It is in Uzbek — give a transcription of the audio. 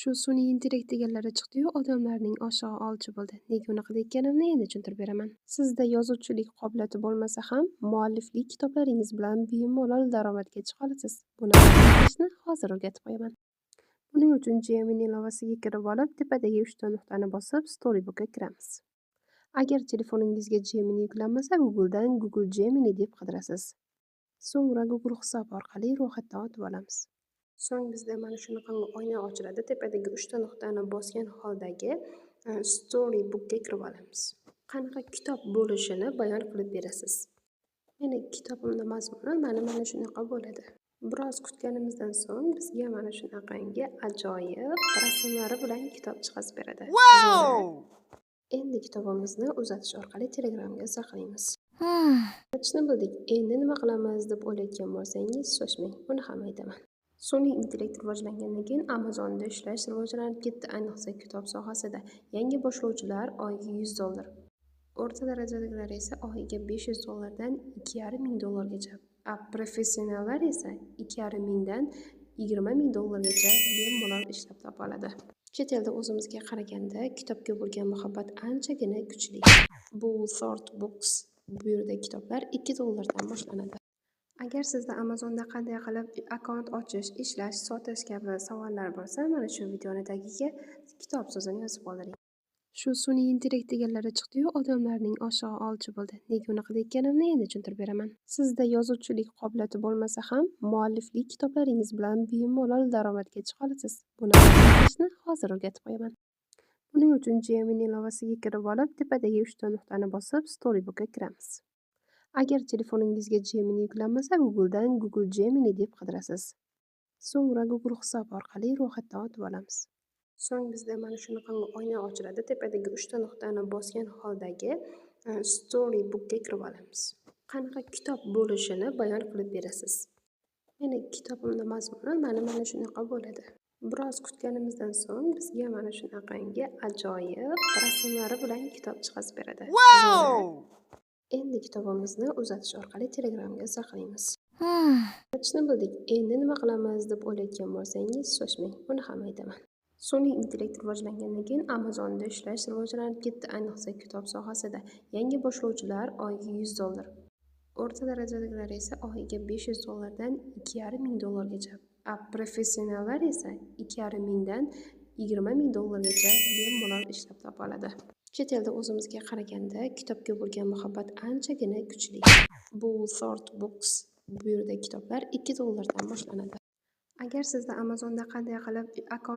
Shu sun'iy intellekt deganlari chiqdi-yu, odamlarning oshig'i olchi bo'ldi. Nega unaqa deyotganimni endi tushuntirib beraman. Sizda yozuvchilik qobiliyati bo'lmasa ham, mualliflik kitoblaringiz bilan bemalol daromadga chiqa olasiz. Buni qanday qilishni hozir o'rgatib qo'yaman. Buning uchun Gemini ilovasiga kirib olib, tepadagi 3 ta nuqtani bosib, Storybook'ga kiramiz. Agar telefoningizga Gemini yuklanmasa, Google'dan Google Gemini deb qidirasiz. So'ngra Google hisob orqali ro'yxatdan o'tib olamiz. So'ng bizda mana shunaqangi oyna ochiladi. Tepadagi 3 ta nuqtani bosgan holdagi Storybook'ga kirib olamiz. Qanaqa kitob bo'lishini bayon qilib berasiz. Meni kitobimni mazmuni mana shunaqa bo'ladi. Biroz kutganimizdan so'ng bizga mana shunaqangi ajoyib rasmlari bilan kitob chiqazib beradi. Endi kitobimizni uzatish orqali Telegramga saqlaymiz. Aytishni bildik, endi nima qilamiz deb o'ylayotgan bo'lsangiz, shoshmang, buni ham aytaman. Sun'iy intellekt rivojlangandan keyin Amazonda ishlash rivojlanib ketdi, ayniqsa kitob sohasida. Yangi boshlovchilar oyiga $100, o'rta darajadagilar esa oyiga $500 dan $2,500 professionallar esa $2,500 dan $20,000 bemalol ishlab topa oladi. Chet elda o'zimizga qaraganda kitobga bo'lgan muhabbat anchagina kuchli. Bu Third Books, bu yerda kitoblar $2 dan boshlanadi. Agar sizda Amazonda qanday qilib akkaunt ochish, ishlash, sotish kabi savollar bo'lsa, mana shu videoni tagiga kitob so'zini yozib qoldiring. Shu sun'iy intellekt deganlari chiqdi-yu, odamlarning oshig'i olchi bo'ldi. Nega unaqa deyotganimni endi tushuntirib beraman. Sizda yozuvchilik qobiliyati bo'lmasa ham, mualliflik kitoblaringiz bilan bemalol daromadga chiqa olasiz. Buni qanday qilishni hozir o'rgatib qo'yaman. Buning uchun Gemini ilovasiga kirib olib, tepadagi 3 ta nuqtani bosib, Storybook'ga kiramiz. Agar telefoningizga Gemini yuklanmasa, Google'dan Google Gemini deb qidirasiz. So'ngra Google hisob orqali ro'yxatdan o'tib olamiz. So'ng bizda mana shunaqangi oyna ochiladi. Tepadagi 3 ta nuqtani bosgan holdagi Storybook'ga kirib olamiz. Qanaqa kitob bo'lishini bayon qilib berasiz. Meni kitobimni mazmuni mana shunaqa bo'ladi. Biroz kutganimizdan so'ng bizga mana shunaqangi ajoyib rasmlari bilan kitob chiqazib beradi. Endi kitobimizni uzatish orqali Telegramga saqlaymiz. Aytishni bildik, endi nima qilamiz deb o'ylayotgan bo'lsangiz, shoshmang, buni ham aytaman. Sun'iy intellekt rivojlangandan keyin Amazonda ishlash rivojlanib ketdi, ayniqsa kitob sohasida. Yangi boshlovchilar oyiga $100, o'rta darajadagilar esa oyiga $500 dan $2,500 professionallar esa $2,500 dan $20,000 bemalol ishlab topa oladi. Chet elda o'zimizga qaraganda kitobga bo'lgan muhabbat anchagina kuchli. Bu Third Books, bu yerda kitoblar $2 dan boshlanadi. Agar sizda Amazonda qanday qilib akkaunt